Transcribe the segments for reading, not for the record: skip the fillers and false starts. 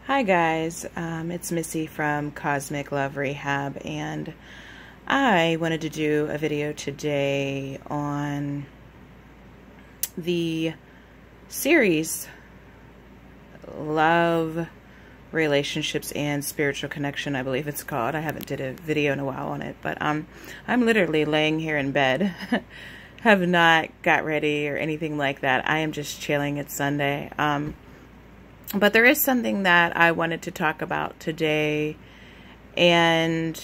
Hi guys, it's Missy from Cosmic Love Rehab, and I wanted to do a video today on the series Love, Relationships, and Spiritual Connection, I believe it's called. I haven't did a video in a while on it, but I'm literally laying here in bed. Have not got ready or anything like that. I am just chilling. It's Sunday. But there is something that I wanted to talk about today, and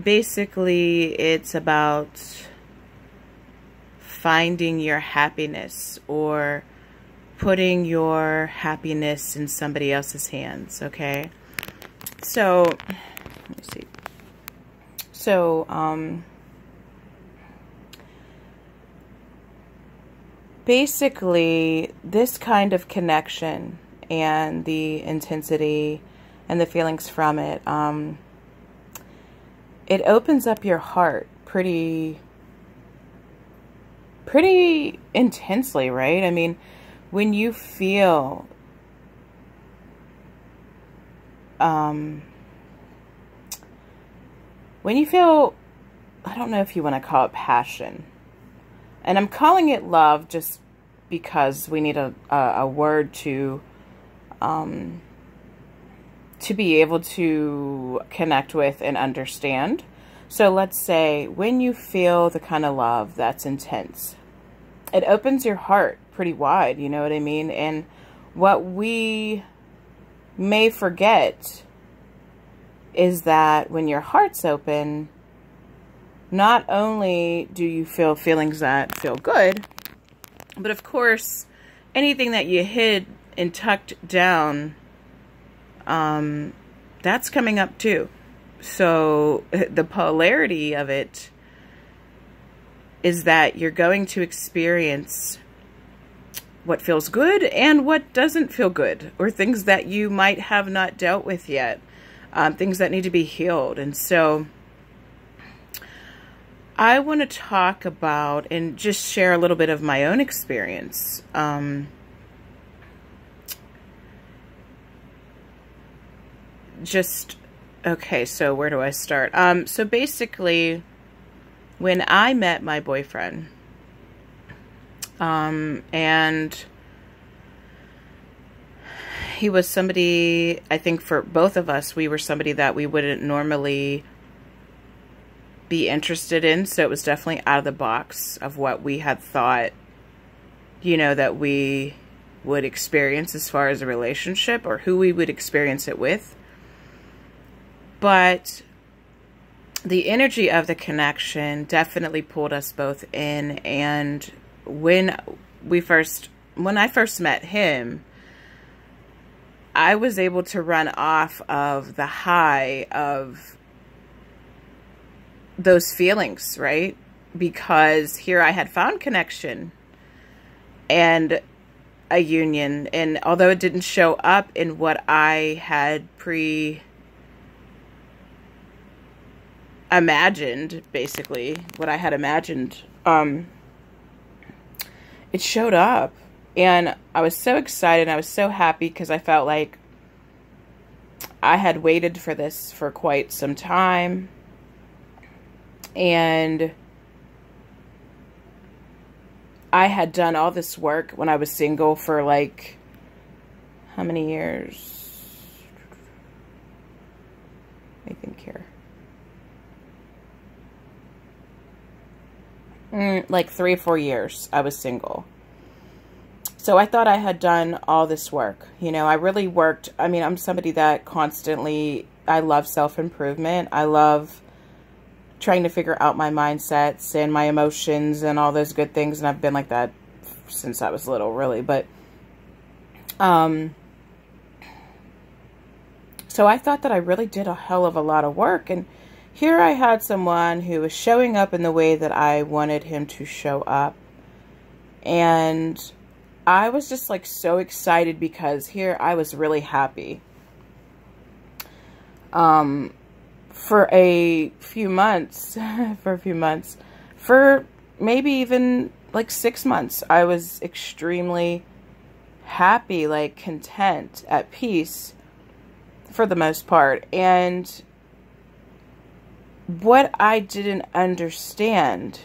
basically it's about finding your happiness or putting your happiness in somebody else's hands, okay? So, let me see. So, basically, this kind of connection and the intensity and the feelings from it, it opens up your heart pretty intensely, right? I mean, when you feel I don't know if you want to call it passion. And I'm calling it love just because we need a word to be able to connect with and understand. So let's say when you feel the kind of love that's intense, it opens your heart pretty wide, you know what I mean? And what we may forget is that when your heart's open, not only do you feel feelings that feel good, but of course, anything that you hid and tucked down, that's coming up too. So the polarity of it is that you're going to experience what feels good and what doesn't feel good, or things that you might have not dealt with yet, things that need to be healed. And so I want to talk about and just share a little bit of my own experience. Okay, so where do I start? So basically, when I met my boyfriend, and he was somebody, I think for both of us, we were somebody that we wouldn't normally be interested in, so it was definitely out of the box of what we had thought, you know, that we would experience as far as a relationship, or who we would experience it with. But the energy of the connection definitely pulled us both in. And when I first met him, I was able to run off of the high of those feelings, right? Because here I had found connection and a union, and although it didn't show up in what I had imagined, basically what I had imagined, it showed up, and I was so excited. I was so happy because I felt like I had waited for this for quite some time. And I had done all this work when I was single for like, how many years? I think here. Like 3 or 4 years I was single. So I thought I had done all this work. You know, I really worked. I mean, I'm somebody that constantly, I love self-improvement. I love trying to figure out my mindsets and my emotions and all those good things. And I've been like that since I was little, really. But, so I thought that I really did a hell of a lot of work. And here I had someone who was showing up in the way that I wanted him to show up. And I was just like so excited because here I was really happy. For a few months, for maybe even like 6 months, I was extremely happy, like content, at peace for the most part. And what I didn't understand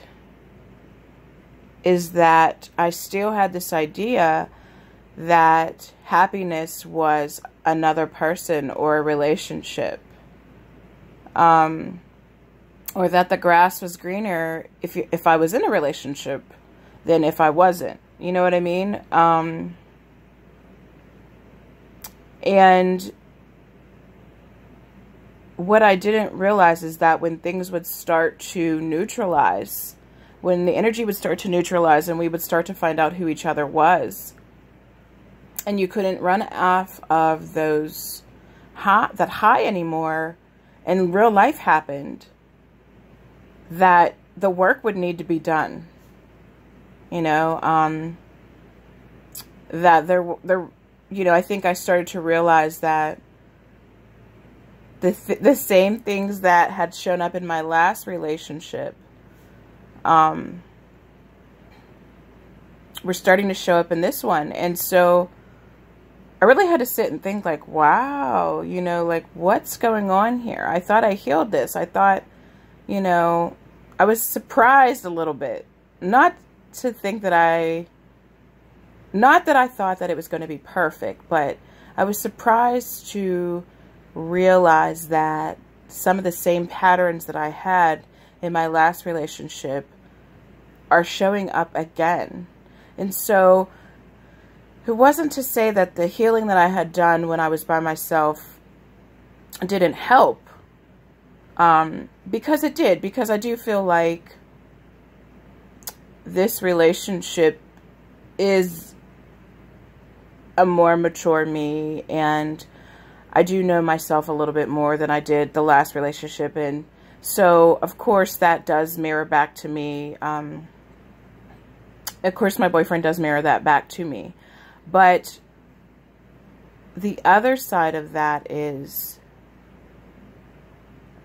is that I still had this idea that happiness was another person or a relationship. Or that the grass was greener if I was in a relationship than if I wasn't. You know what I mean? And what I didn't realize is that when things would start to neutralize, when the energy would start to neutralize and we would start to find out who each other was, and you couldn't run off of that high anymore, and real life happened, that the work would need to be done. You know, that there, you know, I think I started to realize that the same things that had shown up in my last relationship, were starting to show up in this one. And so I really had to sit and think, like, wow, you know, like, what's going on here? I thought I healed this. I thought, you know, I was surprised a little bit. Not to think that not that I thought that it was going to be perfect, but I was surprised to realize that some of the same patterns that I had in my last relationship are showing up again. And so it wasn't to say that the healing that I had done when I was by myself didn't help. Because it did. Because I do feel like this relationship is a more mature me. And I do know myself a little bit more than I did the last relationship. And so, of course, that does mirror back to me. Of course, my boyfriend does mirror that back to me. But the other side of that is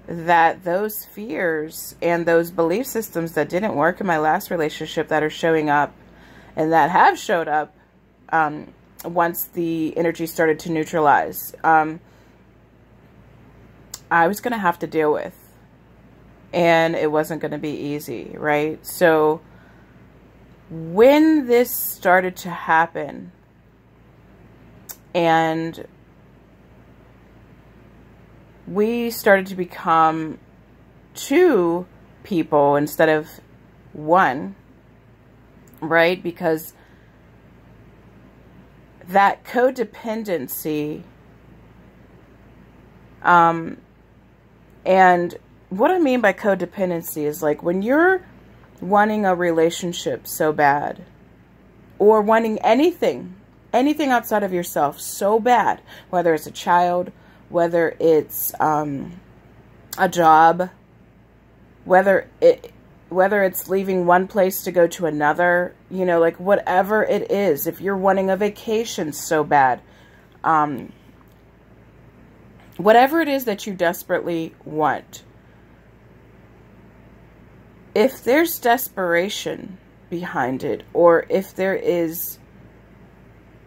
that those fears and those belief systems that didn't work in my last relationship that are showing up and that have showed up once the energy started to neutralize, I was going to have to deal with. And it wasn't going to be easy, right? So when this started to happen, and we started to become two people instead of one, right? Because that codependency, and what I mean by codependency is like when you're wanting a relationship so bad, or wanting anything outside of yourself so bad, whether it's a child, whether it's a job, whether it's leaving one place to go to another, you know, like whatever it is, if you're wanting a vacation so bad, whatever it is that you desperately want, if there's desperation behind it, or if there is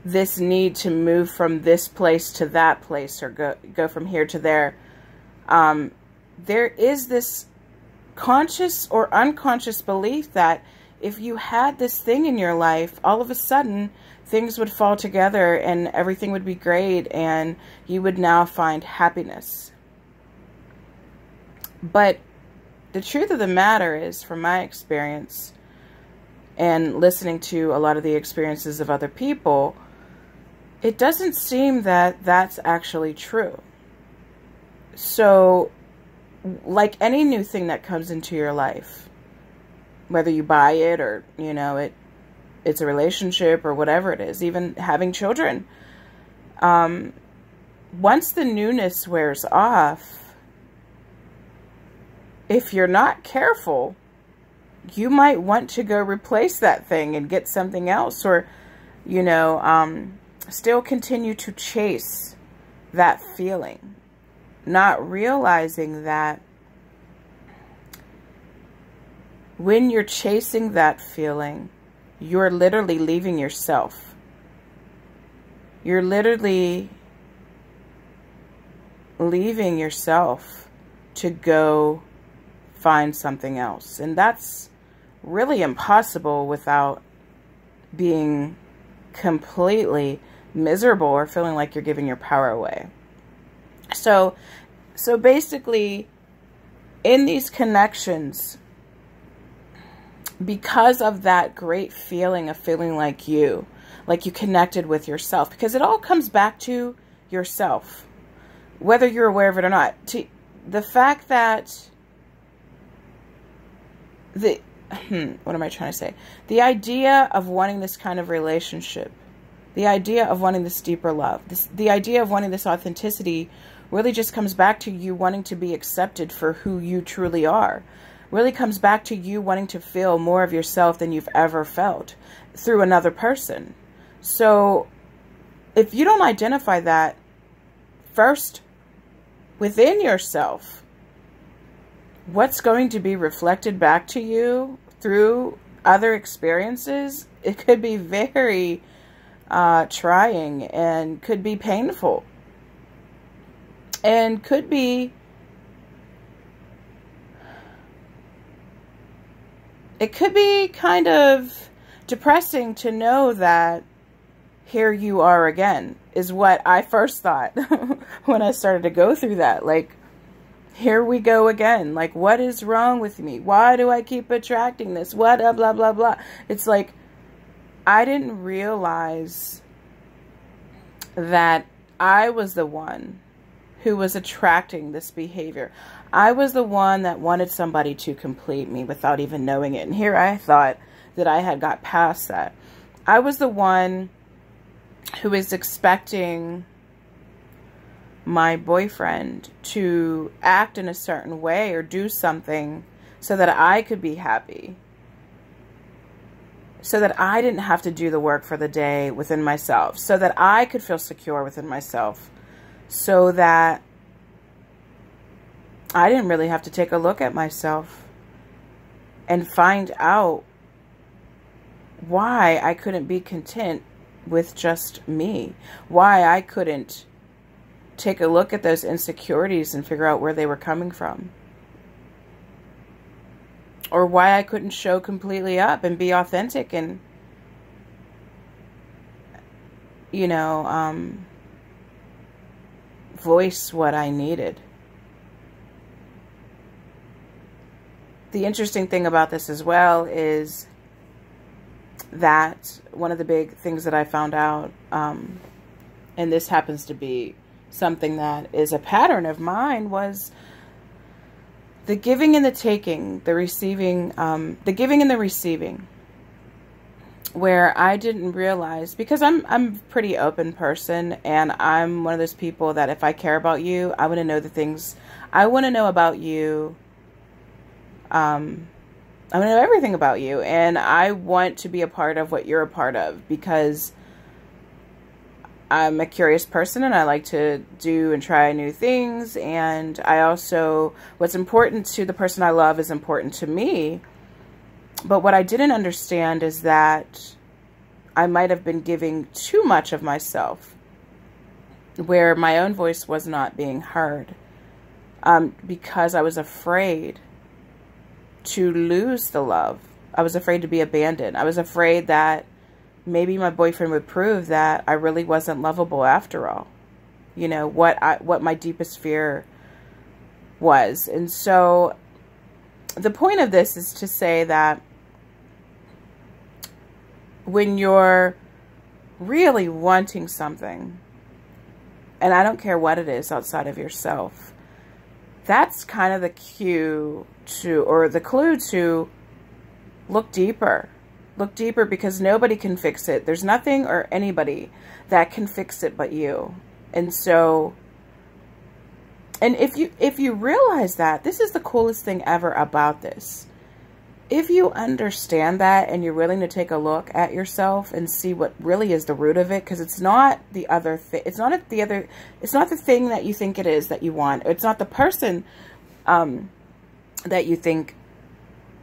this need to move from this place to that place, or go from here to there, there is this conscious or unconscious belief that if you had this thing in your life, all of a sudden things would fall together and everything would be great and you would now find happiness. But the truth of the matter is, from my experience and listening to a lot of the experiences of other people, it doesn't seem that that's actually true. So, like any new thing that comes into your life, whether you buy it or, you know, it's a relationship or whatever it is, even having children, once the newness wears off, if you're not careful, you might want to go replace that thing and get something else, or, you know, still continue to chase that feeling, not realizing that when you're chasing that feeling, you're literally leaving yourself. You're literally leaving yourself to go find something else. And that's really impossible without being completely miserable or feeling like you're giving your power away. So basically, in these connections, because of that great feeling of feeling like you connected with yourself, because it all comes back to yourself, whether you're aware of it or not. The fact that what am I trying to say? The idea of wanting this kind of relationship, the idea of wanting this deeper love, the idea of wanting this authenticity really just comes back to you wanting to be accepted for who you truly are. Really comes back to you wanting to feel more of yourself than you've ever felt through another person. So if you don't identify that first within yourself, what's going to be reflected back to you through other experiences, it could be very trying and could be painful and could be, it could be kind of depressing to know that here you are again, is what I first thought when I started to go through that. Like, here we go again. Like, what is wrong with me? Why do I keep attracting this? What, blah, blah, blah. It's like, I didn't realize that I was the one who was attracting this behavior. I was the one that wanted somebody to complete me without even knowing it. And here I thought that I had got past that. I was the one who is expecting my boyfriend to act in a certain way or do something so that I could be happy. So that I didn't have to do the work for the day within myself. So that I could feel secure within myself. So that I didn't really have to take a look at myself and find out why I couldn't be content with just me. Why I couldn't take a look at those insecurities and figure out where they were coming from. Or why I couldn't show completely up and be authentic and, you know, voice what I needed. The interesting thing about this as well is that one of the big things that I found out, and this happens to be something that is a pattern of mine, was the giving and the taking, the receiving, the giving and the receiving, where I didn't realize, because I'm a pretty open person, and I'm one of those people that if I care about you, I want to know the things I want to know about you. I want to know everything about you, and I want to be a part of what you're a part of, because I'm a curious person and I like to do and try new things. And I also, what's important to the person I love is important to me. But what I didn't understand is that I might have been giving too much of myself, where my own voice was not being heard, because I was afraid to lose the love. I was afraid to be abandoned. I was afraid that maybe my boyfriend would prove that I really wasn't lovable after all. You know, what my deepest fear was. And so the point of this is to say that when you're really wanting something, and I don't care what it is outside of yourself, that's kind of the cue to, or the clue to, look deeper. Look deeper, because nobody can fix it. There's nothing or anybody that can fix it but you. And so, and if you realize that, this is the coolest thing ever about this. If you understand that and you're willing to take a look at yourself and see what really is the root of it, because it's not the other thing. It's not the thing that you think it is that you want. It's not the person that you think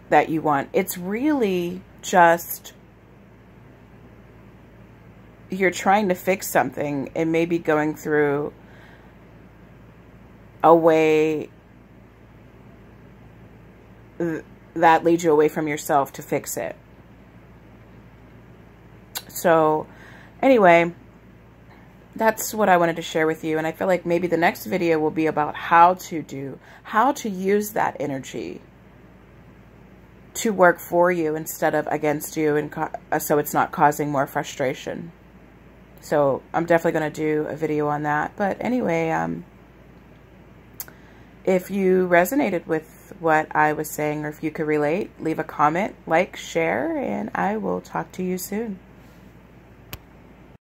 that you want. It's really just you're trying to fix something, it may be going through a way that leads you away from yourself to fix it. So anyway, that's what I wanted to share with you. And I feel like maybe the next video will be about how to use that energy to work for you instead of against you, and so it's not causing more frustration. So I'm definitely going to do a video on that. But anyway, if you resonated with what I was saying, or if you could relate, leave a comment, like, share, and I will talk to you soon.